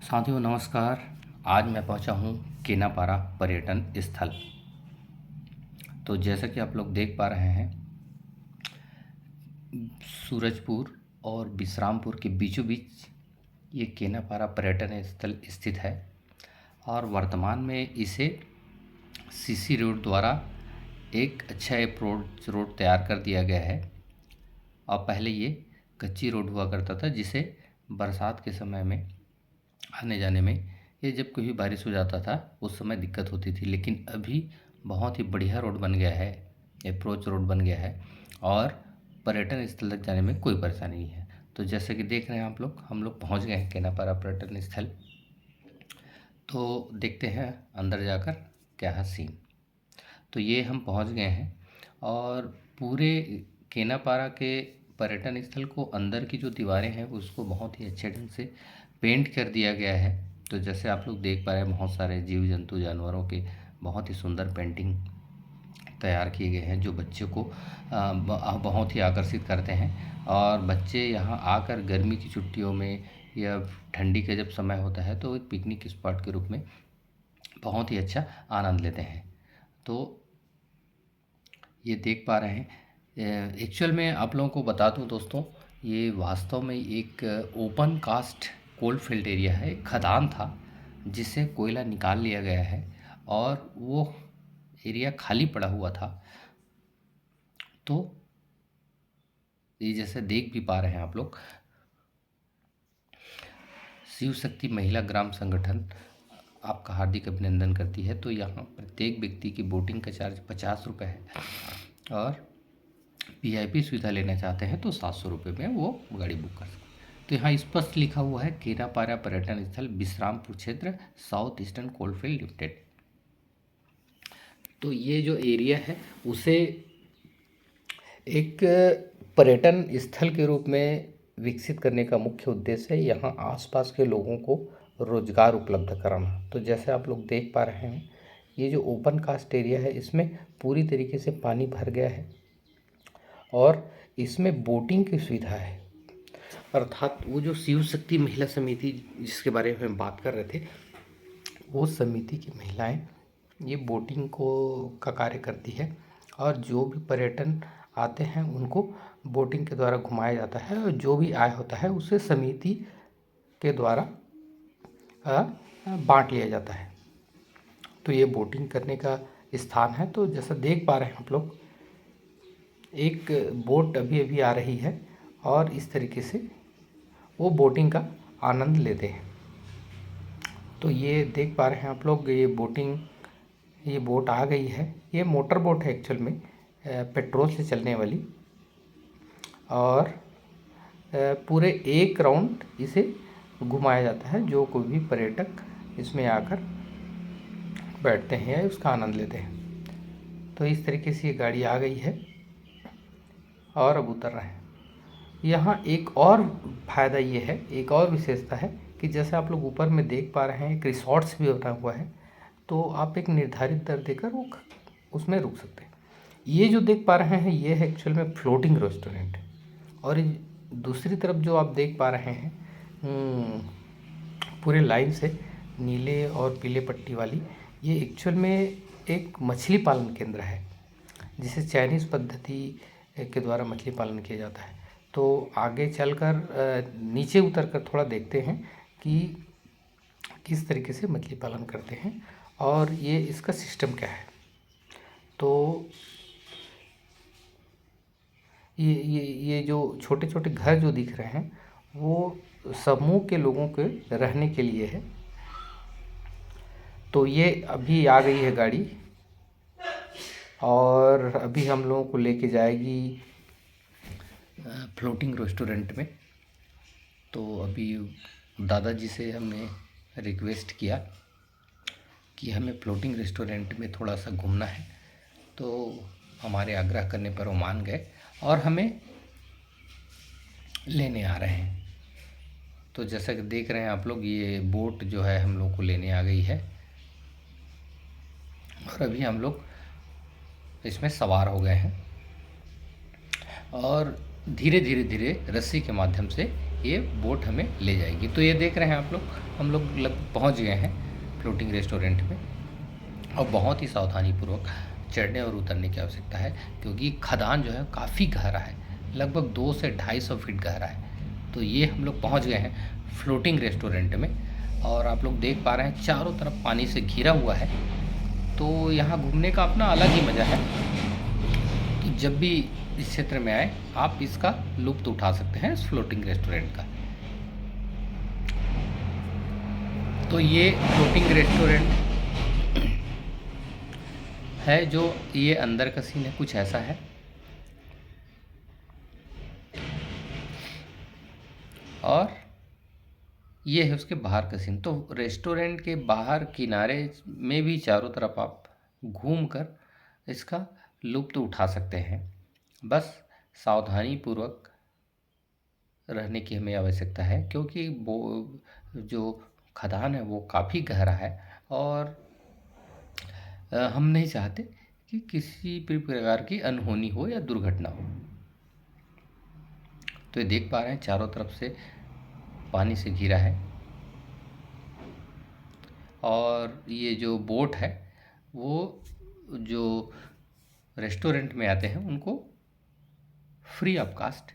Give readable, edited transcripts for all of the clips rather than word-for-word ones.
साथियों नमस्कार। आज मैं पहुंचा हूं केनापारा पर्यटन स्थल। तो जैसा कि आप लोग देख पा रहे हैं, सूरजपुर और विश्रामपुर के बीचों बीच ये केनापारा पर्यटन स्थल स्थित है और वर्तमान में इसे सीसी रोड द्वारा एक अच्छा अप्रोच रोड तैयार कर दिया गया है। और पहले ये कच्ची रोड हुआ करता था, जिसे बरसात के समय में आने जाने में, ये जब कभी बारिश हो जाता था उस समय दिक्कत होती थी। लेकिन अभी बहुत ही बढ़िया रोड बन गया है, अप्रोच रोड बन गया है और पर्यटन स्थल तक जाने में कोई परेशानी नहीं है। तो जैसे कि देख रहे हैं आप लोग, हम लोग पहुंच गए हैं केनापारा पर्यटन स्थल। तो देखते हैं अंदर जाकर क्या है सीन। तो ये हम पहुंच गए हैं और पूरे केनापारा के पर्यटन स्थल को अंदर की जो दीवारें हैं उसको बहुत ही अच्छे ढंग से पेंट कर दिया गया है। तो जैसे आप लोग देख पा रहे हैं, बहुत सारे जीव जंतु जानवरों के बहुत ही सुंदर पेंटिंग तैयार किए गए हैं, जो बच्चों को बहुत ही आकर्षित करते हैं। और बच्चे यहाँ आकर गर्मी की छुट्टियों में या ठंडी का जब समय होता है तो एक पिकनिक स्पॉट के रूप में बहुत ही अच्छा आनंद लेते हैं। तो ये देख पा रहे हैं, एक्चुअल में आप लोगों को बता दूं दोस्तों, ये वास्तव में एक open cast coal field area है, एक खदान था जिससे कोयला निकाल लिया गया है और वो एरिया खाली पड़ा हुआ था। तो ये जैसे देख भी पा रहे हैं आप लोग, शिव शक्ति महिला ग्राम संगठन आपका हार्दिक अभिनंदन करती है। तो यहाँ प्रत्येक व्यक्ति की बोटिंग का चार्ज 50 रुपये है और वीआईपी सुविधा लेना चाहते हैं तो 700 रुपये में वो गाड़ी बुक कर सकते हैं। तो यहाँ स्पष्ट लिखा हुआ है केनापारा पर्यटन स्थल विश्रामपुर क्षेत्र साउथ ईस्टर्न कोलफील्ड लिमिटेड। तो ये जो एरिया है उसे एक पर्यटन स्थल के रूप में विकसित करने का मुख्य उद्देश्य है यहाँ आसपास के लोगों को रोजगार उपलब्ध कराना। तो जैसे आप लोग देख पा रहे हैं, ये जो ओपन कास्ट एरिया है इसमें पूरी तरीके से पानी भर गया है और इसमें बोटिंग की सुविधा है। अर्थात वो जो शिव शक्ति महिला समिति जिसके बारे में हम बात कर रहे थे, वो समिति की महिलाएं ये बोटिंग को का कार्य करती है और जो भी पर्यटन आते हैं उनको बोटिंग के द्वारा घुमाया जाता है और जो भी आय होता है उसे समिति के द्वारा बांट लिया जाता है। तो ये बोटिंग करने का स्थान है। तो जैसा देख पा रहे हैं आप लोग, एक बोट अभी अभी आ रही है और इस तरीके से वो बोटिंग का आनंद लेते हैं। तो ये देख पा रहे हैं आप लोग, ये बोट आ गई है। ये मोटर बोट है एक्चुअल में, पेट्रोल से चलने वाली, और पूरे एक राउंड इसे घुमाया जाता है। जो कोई भी पर्यटक इसमें आकर बैठते हैं या उसका आनंद लेते हैं। तो इस तरीके से ये गाड़ी आ गई है और अब उतर रहे हैं। यहाँ एक और फायदा ये है, एक और विशेषता है कि जैसे आप लोग ऊपर में देख पा रहे हैं, एक रिसॉर्ट्स भी बना हुआ है। तो आप एक निर्धारित दर देकर वो उसमें रुक सकते हैं। ये जो देख पा रहे हैं ये है एक्चुअल में फ्लोटिंग रेस्टोरेंट। और दूसरी तरफ जो आप देख पा रहे हैं, पूरे लाइन से नीले और पीले पट्टी वाली, ये एक्चुअल में एक मछली पालन केंद्र है जिसे चाइनीज़ पद्धति के द्वारा मछली पालन किया जाता है। तो आगे चलकर नीचे उतरकर थोड़ा देखते हैं कि किस तरीके से मछली पालन करते हैं और ये इसका सिस्टम क्या है। तो ये जो छोटे छोटे घर जो दिख रहे हैं वो समूह के लोगों के रहने के लिए है। तो ये अभी आ गई है गाड़ी और अभी हम लोगों को लेके जाएगी फ्लोटिंग रेस्टोरेंट में। तो अभी दादाजी से हमने रिक्वेस्ट किया कि हमें फ्लोटिंग रेस्टोरेंट में थोड़ा सा घूमना है, तो हमारे आग्रह करने पर वो मान गए और हमें लेने आ रहे हैं। तो जैसा कि देख रहे हैं आप लोग, ये बोट जो है हम लोग को लेने आ गई है और अभी हम लोग इसमें सवार हो गए हैं और धीरे धीरे रस्सी के माध्यम से ये बोट हमें ले जाएगी। तो ये देख रहे हैं आप लोग, हम लोग लगभग पहुँच गए हैं फ्लोटिंग रेस्टोरेंट में। और बहुत ही सावधानीपूर्वक चढ़ने और उतरने की आवश्यकता है, क्योंकि खदान जो है काफ़ी गहरा है, लगभग 2 से 250 फीट गहरा है। तो ये हम लोग पहुँच गए हैं फ्लोटिंग रेस्टोरेंट में, और आप लोग देख पा रहे हैं चारों तरफ पानी से घिरा हुआ है। तो यहाँ घूमने का अपना अलग ही मज़ा है। कि जब भी इस क्षेत्र में आए आप इसका लुत्फ़ उठा सकते हैं, इस फ्लोटिंग रेस्टोरेंट का। तो ये फ्लोटिंग रेस्टोरेंट है, जो ये अंदर का सीन है कुछ ऐसा है। और ये है उसके बाहर का सीन। तो रेस्टोरेंट के बाहर किनारे में भी चारों तरफ आप घूमकर इसका लुत्फ़ उठा सकते हैं। बस सावधानीपूर्वक रहने की हमें आवश्यकता है, क्योंकि वो जो खदान है वो काफ़ी गहरा है, और हम नहीं चाहते कि किसी भी प्रकार की अनहोनी हो या दुर्घटना हो। तो ये देख पा रहे हैं चारों तरफ से पानी से घिरा है, और ये जो बोट है वो जो रेस्टोरेंट में आते हैं उनको फ्री ऑफ कास्ट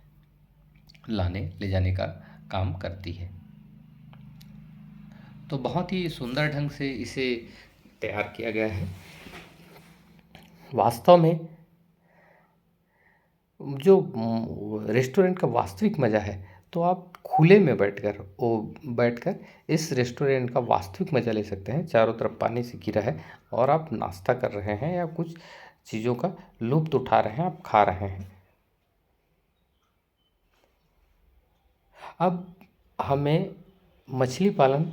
लाने ले जाने का काम करती है। तो बहुत ही सुंदर ढंग से इसे तैयार किया गया है। वास्तव में जो रेस्टोरेंट का वास्तविक मज़ा है, तो आप खुले में बैठकर इस रेस्टोरेंट का वास्तविक मज़ा ले सकते हैं। चारों तरफ पानी से घिरा है, और आप नाश्ता कर रहे हैं या कुछ चीज़ों का लुत्फ़ उठा रहे हैं, आप खा रहे हैं। अब हमें मछली पालन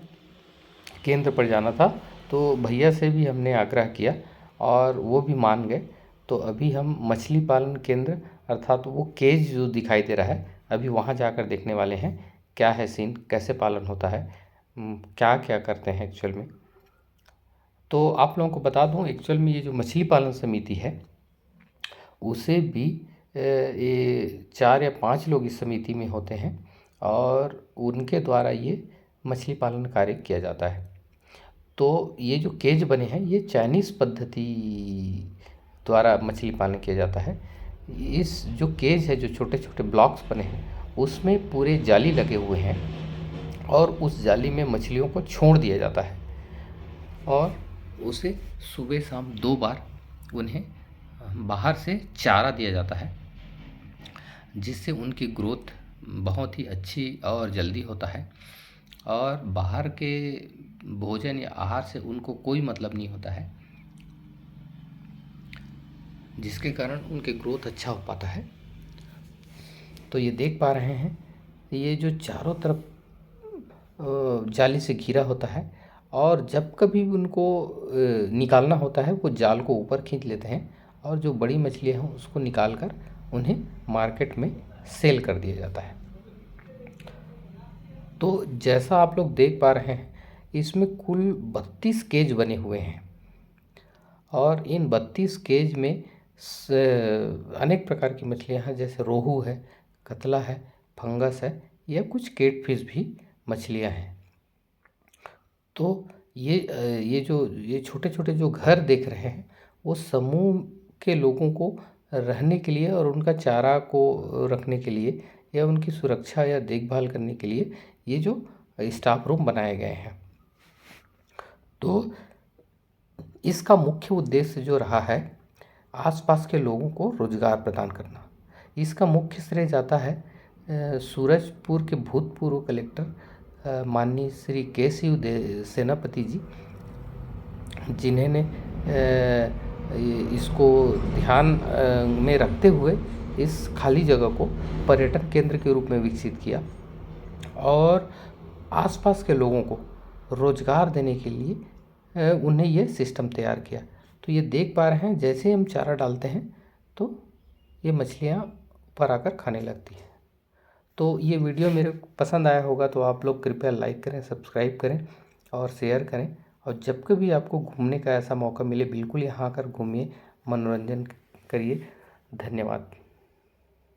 केंद्र पर जाना था, तो भैया से भी हमने आग्रह किया और वो भी मान गए। तो अभी हम मछली पालन केंद्र, अर्थात वो केज जो दिखाई दे रहा है, अभी वहाँ जाकर देखने वाले हैं क्या है सीन, कैसे पालन होता है, क्या क्या करते हैं एक्चुअल में। तो आप लोगों को बता दूं, एक्चुअल में ये जो मछली पालन समिति है उसे भी ये 4 या 5 लोग इस समिति में होते हैं, और उनके द्वारा ये मछली पालन कार्य किया जाता है। तो ये जो केज बने हैं ये चाइनीज़ पद्धति द्वारा मछली पालन किया जाता है। इस जो केज है, जो छोटे छोटे ब्लॉक्स बने हैं, उसमें पूरे जाली लगे हुए हैं, और उस जाली में मछलियों को छोड़ दिया जाता है, और उसे सुबह शाम 2 बार उन्हें बाहर से चारा दिया जाता है, जिससे उनकी ग्रोथ बहुत ही अच्छी और जल्दी होता है। और बाहर के भोजन या आहार से उनको कोई मतलब नहीं होता है, जिसके कारण उनके ग्रोथ अच्छा हो पाता है। तो ये देख पा रहे हैं, ये जो चारों तरफ जाली से घिरा होता है, और जब कभी उनको निकालना होता है वो जाल को ऊपर खींच लेते हैं, और जो बड़ी मछलियाँ हैं उसको निकाल कर उन्हें मार्केट में सेल कर दिया जाता है। तो जैसा आप लोग देख पा रहे हैं, इसमें कुल 32 केज बने हुए हैं, और इन 32 केज में अनेक प्रकार की मछलियां हैं, जैसे रोहू है, कतला है, फंगस है, या कुछ केटफिश भी मछलियां हैं। तो ये छोटे छोटे जो घर देख रहे हैं, वो समूह के लोगों को रहने के लिए और उनका चारा को रखने के लिए या उनकी सुरक्षा या देखभाल करने के लिए ये जो स्टाफ रूम बनाए गए हैं। तो इसका मुख्य उद्देश्य जो रहा है, आसपास के लोगों को रोजगार प्रदान करना। इसका मुख्य श्रेय जाता है सूरजपुर के भूतपूर्व कलेक्टर माननीय श्री के.सी. सेनापति जी, जिन्होंने इसको ध्यान में रखते हुए इस खाली जगह को पर्यटन केंद्र के रूप में विकसित किया, और आसपास के लोगों को रोजगार देने के लिए उन्हें यह सिस्टम तैयार किया। तो ये देख पा रहे हैं, जैसे हम चारा डालते हैं तो ये मछलियाँ ऊपर आकर खाने लगती हैं। तो ये वीडियो मेरे को पसंद आया होगा तो आप लोग कृपया लाइक करें, सब्सक्राइब करें और शेयर करें। और जब कभी आपको घूमने का ऐसा मौका मिले, बिल्कुल यहाँ आकर घूमिए, मनोरंजन करिए। धन्यवाद।